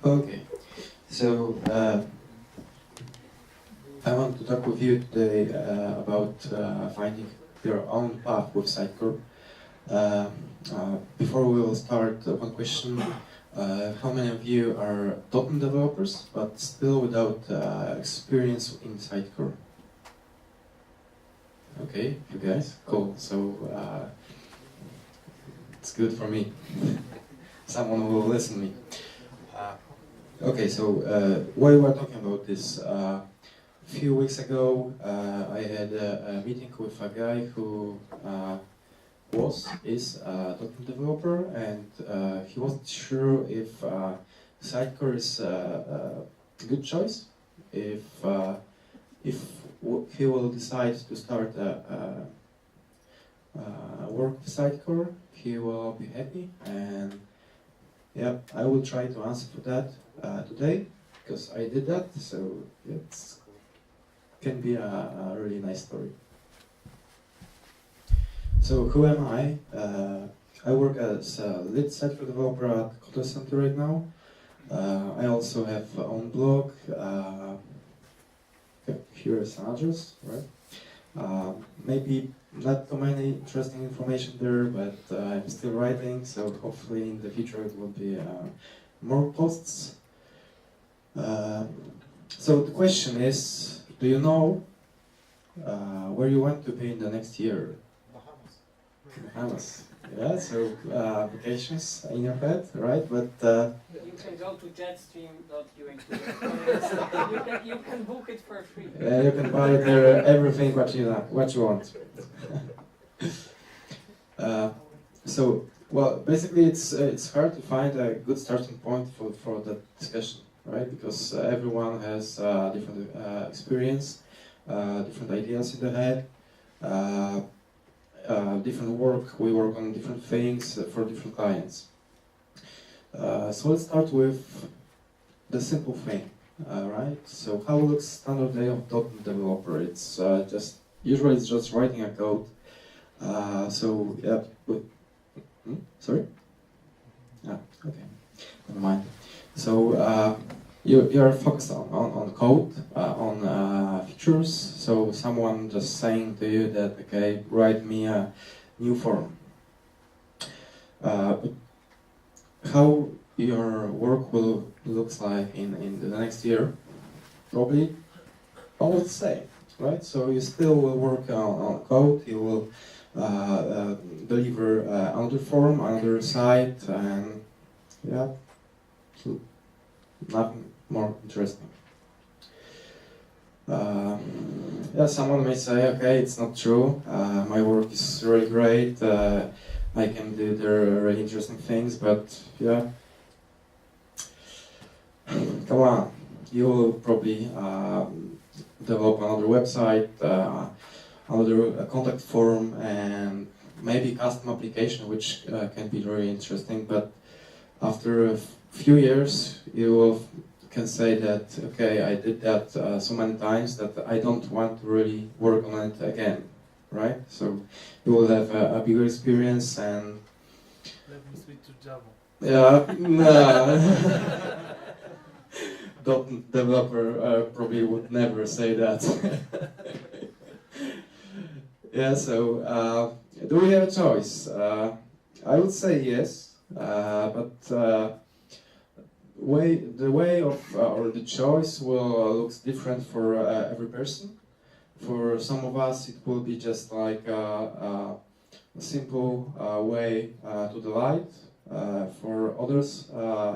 Okay, so I want to talk with you today about finding your own path with Sitecore. Before we will start, one question. How many of you are .NET developers, but still without experience in Sitecore? Okay, you guys, cool. So it's good for me. Someone will listen to me. Okay, so why we are talking about this? A few weeks ago, I had a meeting with a guy who is a .NET developer, and he wasn't sure if Sitecore is a good choice, if he will decide to start work with Sitecore, he will be happy, and yeah, I will try to answer for that today, because I did that, so it can be a really nice story. So who am I? I work as a lead Sitecore developer at Kotlin Center right now. I also have my own blog. Here is an address, right? Maybe not too many interesting information there, but I'm still writing, so hopefully in the future it will be more posts. So the question is, do you know where you want to be in the next year? Bahamas. Yeah, so vacations in your head, right? But you can go to jetstream.ua. You can book it for free. Yeah, you can buy there everything what you want. So, well, basically, it's hard to find a good starting point for that discussion, right? Because everyone has different experience, different ideas in their head. Different work, we work on different things for different clients. So let's start with the simple thing, right? So how looks standard day of .NET developer? It's usually it's just writing a code. So yeah, sorry? Okay, never mind. So you are focused on code, on features. So someone just saying to you that, okay, write me a new form. But how your work will looks like in the next year, probably almost the same, right? So you still will work on code. You will deliver another form, another site, and yeah, so nothing more interesting. Yeah, someone may say, okay, it's not true. My work is really great. I can do the really interesting things, but yeah, come on. You will probably develop another website, another contact form, and maybe custom application, which can be really interesting. But after a few years, you can say that, okay, I did that so many times that I don't want to really work on it again, right? So you will have a bigger experience and... Let me switch to Java. Yeah, no. Developer probably would never say that. Yeah, so do we have a choice? I would say yes, but the way of or the choice will looks different for every person. For some of us, it will be just like a simple way to the light. For others,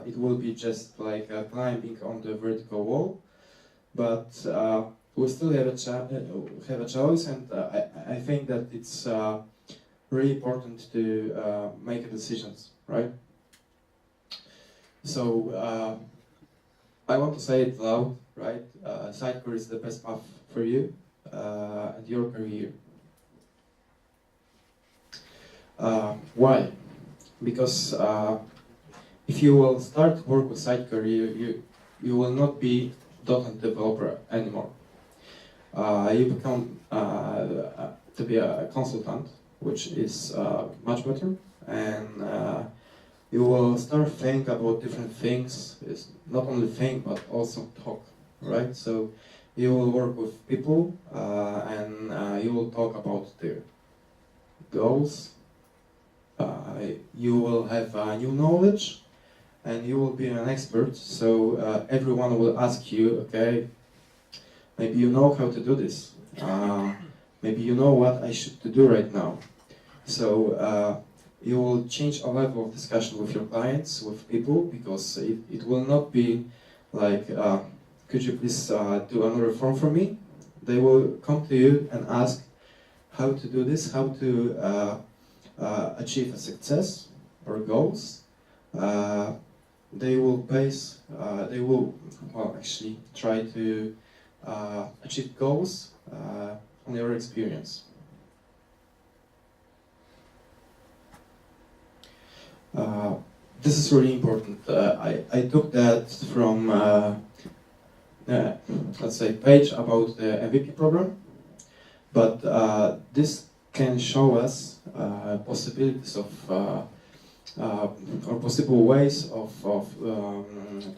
it will be just like climbing on the vertical wall. But we still have a choice, and I think that it's really important to make decisions, right? So I want to say it loud, right? Sitecore is the best path for you and your career. Why? Because if you will start work with Sitecore, you will not be .NET developer anymore. You become to be a consultant, which is much better, and you will start think about different things. It's not only think, but also talk, right? So you will work with people and you will talk about their goals. You will have new knowledge and you will be an expert. So everyone will ask you, okay, maybe you know how to do this. Maybe you know what I should do right now. So you will change a level of discussion with your clients, with people, because it will not be like, could you please do another form for me? They will come to you and ask how to do this, how to achieve a success or goals. They will actually try to achieve goals on your experience. This is really important. I took that from, let's say, page about the MVP program, but this can show us possibilities of or possible ways of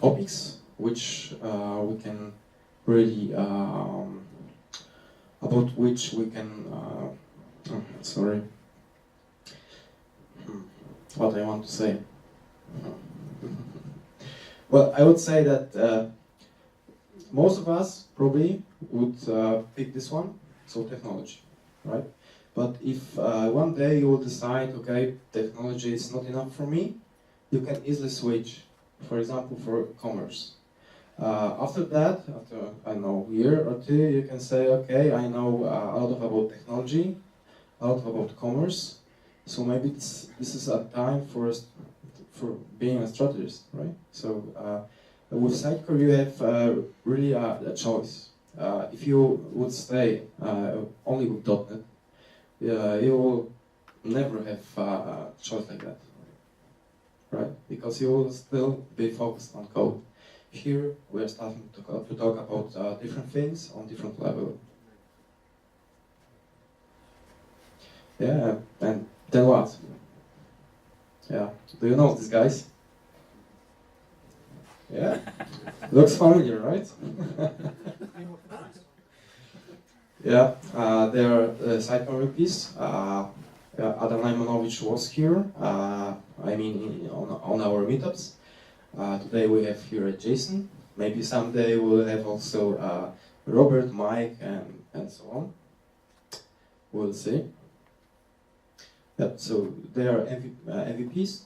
topics which we can really about which we can sorry, what I want to say. Well, I would say that most of us probably would pick this one, so technology, right? But if one day you will decide, okay, technology is not enough for me, you can easily switch, for example, for commerce. After that, after, I don't know, a year or two, you can say, okay, I know a lot about technology, a lot about commerce, so maybe this is a time for being a strategist, right? So with Sitecore you have really a choice. If you would stay only with .NET, you will never have a choice like that, right? Because you will still be focused on code. Here we are starting to talk about different things on different level. Yeah, and then what? Yeah, do you know these guys? Yeah, looks familiar, right? Yeah, they are Sitecore MVPs. Adam Najmanowicz was here, I mean on our meetups. Today we have here Jason. Maybe someday we'll have also Robert, Mike, and so on. We'll see. Yep, so they are MVPs.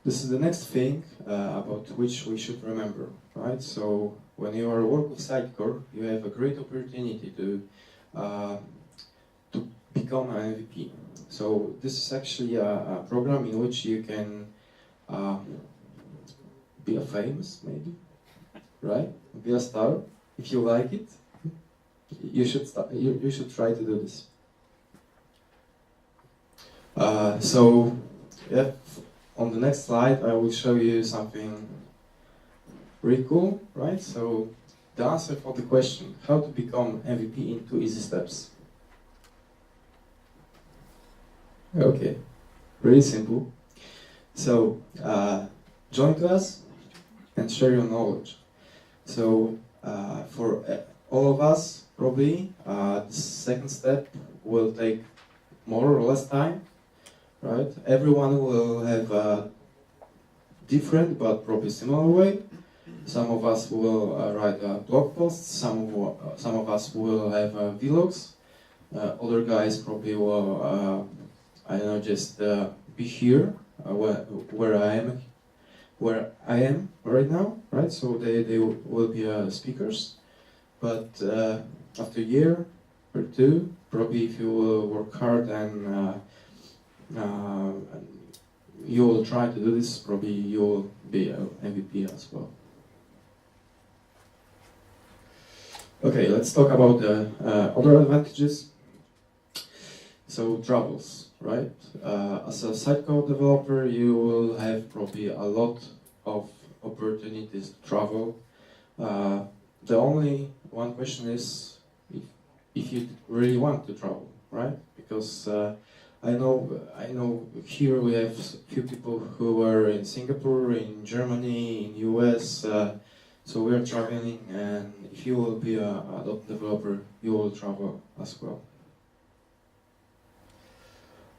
This is the next thing about which we should remember, right? So when you are working with Sitecore, you have a great opportunity to become an MVP. So this is actually a program in which you can be a famous, maybe, right? Be a star. If you like it, you should try to do this. So, yeah, on the next slide I will show you something really cool, right? So, the answer for the question, how to become MVP in 2 easy steps. Okay, really simple. So, join class and share your knowledge. So, for all of us, probably, the second step will take more or less time. Right? Everyone will have a different but probably similar way. Some of us will write blog posts, some of us will have vlogs. Other guys probably will, I don't know, just be here where I am right now, right? So they will be speakers. But after a year or two, probably if you will work hard and you will try to do this, probably you will be an MVP as well. Okay, let's talk about the other advantages. So travels, right? As a Sitecore developer, you will have probably a lot of opportunities to travel. The only one question is if you really want to travel, right? Because I know here we have few people who were in Singapore, in Germany, in US, so we're traveling, and if you will be a .NET developer, you will travel as well.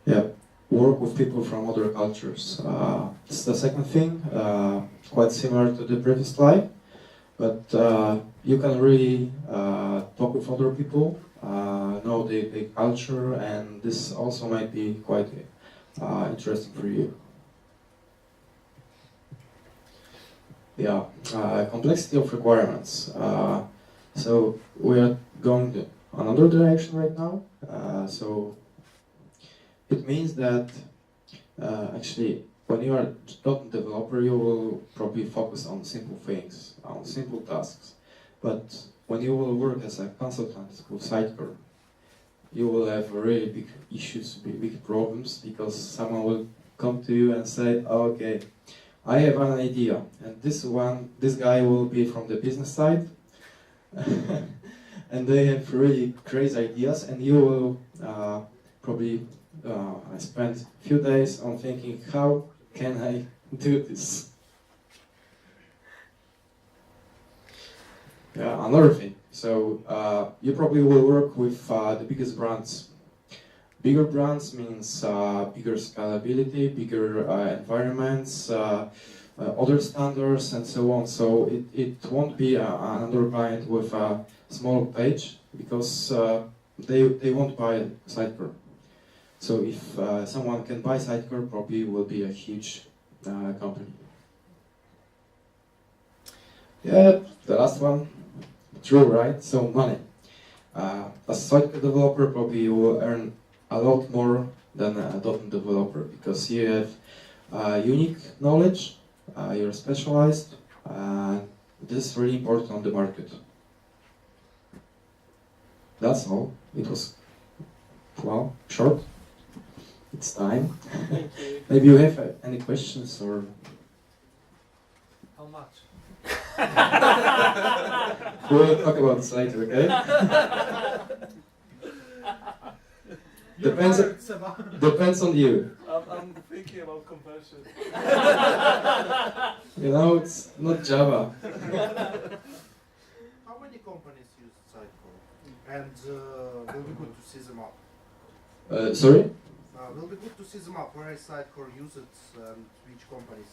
Yeah, work with people from other cultures. It's the second thing, quite similar to the previous slide, but you can really talk with other people, know the culture, and this also might be quite interesting for you. Yeah, complexity of requirements. So we are going to another direction right now. So it means that actually when you are a .NET developer, you will probably focus on simple things, on simple tasks. But when you will work as a consultant with Sitecore, you will have really big issues, big problems, because someone will come to you and say, oh, okay, I have an idea, and this guy will be from the business side, and they have really crazy ideas, and you will probably spend a few days on thinking, how can I do this? Yeah, another thing. So you probably will work with the biggest brands. Bigger brands means bigger scalability, bigger environments, other standards, and so on. So it won't be another client with a small page, because they won't buy Sitecore. So if someone can buy Sitecore, probably will be a huge company. Yeah, the last one. True, right? So money. As a Sitecore developer, probably you will earn a lot more than a .NET developer, because you have unique knowledge, you're specialized, and this is really important on the market. That's all. It was, well, short. It's time. Thank you. Maybe you have any questions, or How much? we'll talk about this later, okay? Depends. Depends on you. I'm thinking about conversion. You know, it's not Java. How many companies use Sitecore? And will be good to see them up. Sorry? Will be good to see them up. Where is Sitecore use it and which companies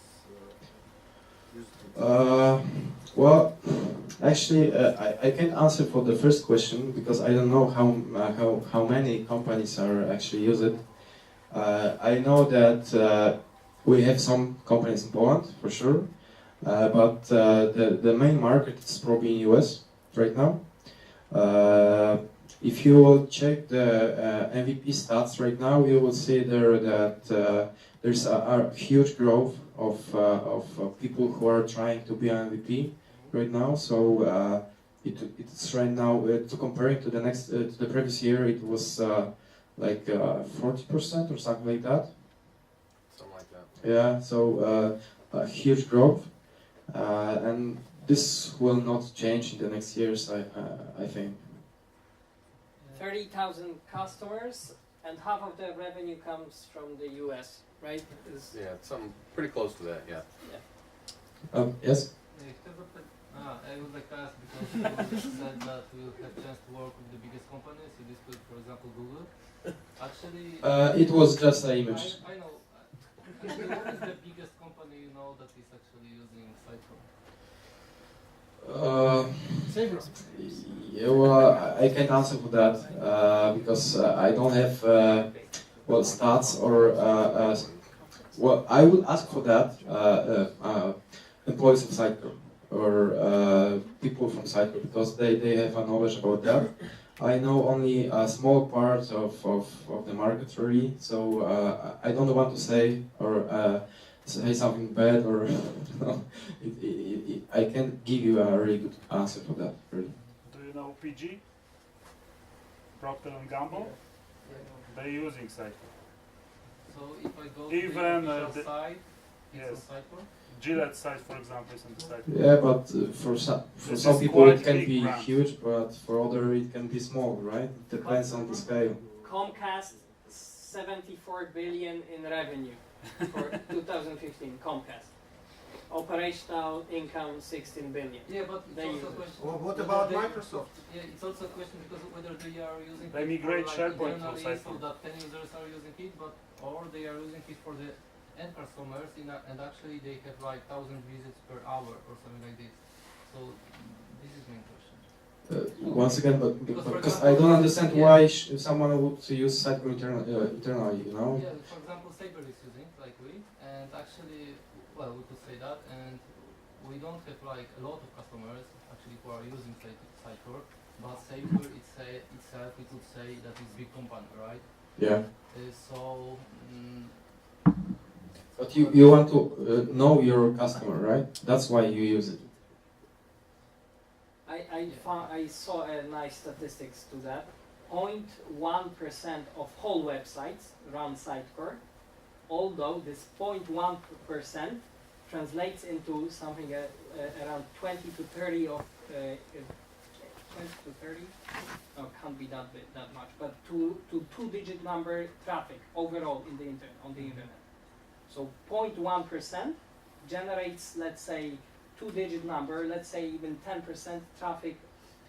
use it? Well, actually, I can't answer for the first question, because I don't know how many companies are actually use it. I know that we have some companies in Poland for sure, but the main market is probably in US right now. If you will check the MVP stats right now, you will see there that there's a huge growth of people who are trying to be an MVP right now. So it's right now, to comparing to the previous year, it was like 40% or something like that. Something like that. Yeah, so a huge growth, and this will not change in the next years, I think. 30,000 customers, and half of the revenue comes from the US, right? Yeah, it's something pretty close to that, yeah. Yes? I would like to ask, because you said that we will have chance to work with the biggest companies, you dispute, for example, Google. Actually, It was just an image. I know. Actually, what is the biggest company you know that is actually using Sitecore? Sabre. Yeah, well, I can't answer for that because I don't have well stats or well, I will ask for that employees of Sitecore or people from Sitecore, because they have a knowledge about that. I know only a small part of the market really, so I don't want to say or say something bad, or I can't give you a really good answer for that really. Do you know PG? Procter & Gamble? They're using Sitecore. So if I go Even, to the official the- site, it's yes. on Sitecore? Gillette site, for example, is on the site. Yeah, but for This some is people quite it can big be brand. huge, but for other it can be small, right? Depends on the scale. Comcast 74 billion in revenue for 2015, Comcast. Operational income 16 billion. Yeah, but it's They also use a it. question. Well, what whether about they- Microsoft? Yeah, it's also a question because whether they are using They it migrate for SharePoint from internally, so Sitecore. that 10 users are using it, but or they are using it for the end customers, and actually they have like 1,000 visits per hour or something like this. So this is my question. Once again, but Because for because example, I don't understand yeah. why someone would use Sitecore internally, you know? Yeah, for example, Sabre is using like we, and actually, well, we could say that, and we don't have like a lot of customers actually who are using Sitecore, but Sabre itself, we could say that it's big company, right? Yeah. So. But you want to know your customer, right? That's why you use it. I saw a nice statistics to that. 0.1% of whole websites run Sitecore, although this 0.1% translates into something around 20 to 30 of 20 to 30. No, can't be that much, but to two-digit number traffic overall in the on the internet. So 0.1% generates, let's say, two-digit number, let's say even 10% traffic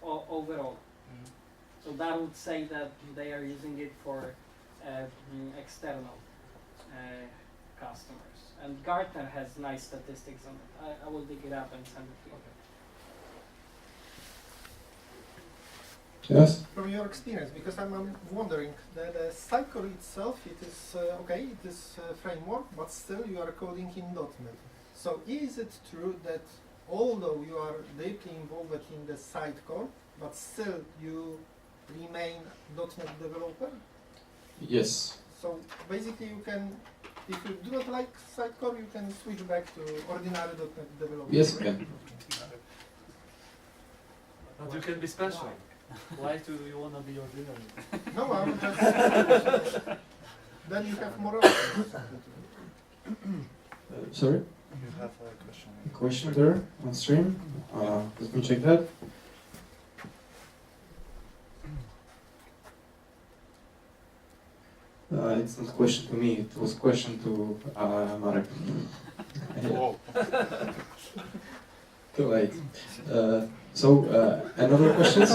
overall. So that would say that they are using it for external customers. And Gartner has nice statistics on it. I will dig it up and send it to you. Yes? From your experience, because I'm wondering, the Sitecore itself, it is okay, it is a framework, but still you are coding in .NET. So is it true that although you are deeply involved in the Sitecore, but still you remain .NET developer? Yes. So basically you can, if you do not like Sitecore, you can switch back to ordinary .NET developer. Yes, you right? can. But you can be special. Why do you want to be ordinary? No, I'm just, then you have more options. Sorry? You have a question. A question there on stream. Let me check that. It's not a question to me, it was a question to Marek. Whoa. Too late. Another questions?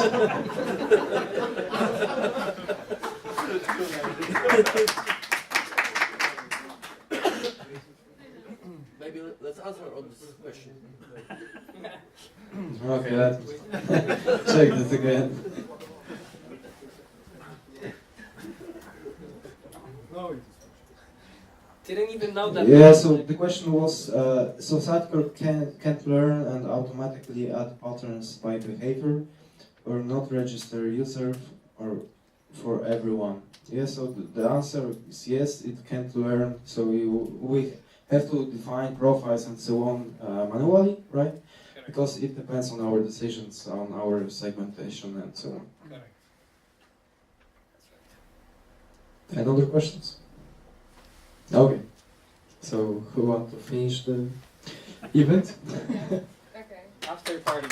Maybe let's answer on this question. Okay, let's check this again. No, Didn't even know that. Yeah, so the question was, so Sitecore can't learn and automatically add patterns by behavior or not register user or for everyone. Yeah, so the answer is yes, it can't learn, so we have to define profiles and so on manually, right? Correct. Because it depends on our decisions, on our segmentation and so on. Correct. And other questions? Okay. So who want to finish the event? Okay. After party.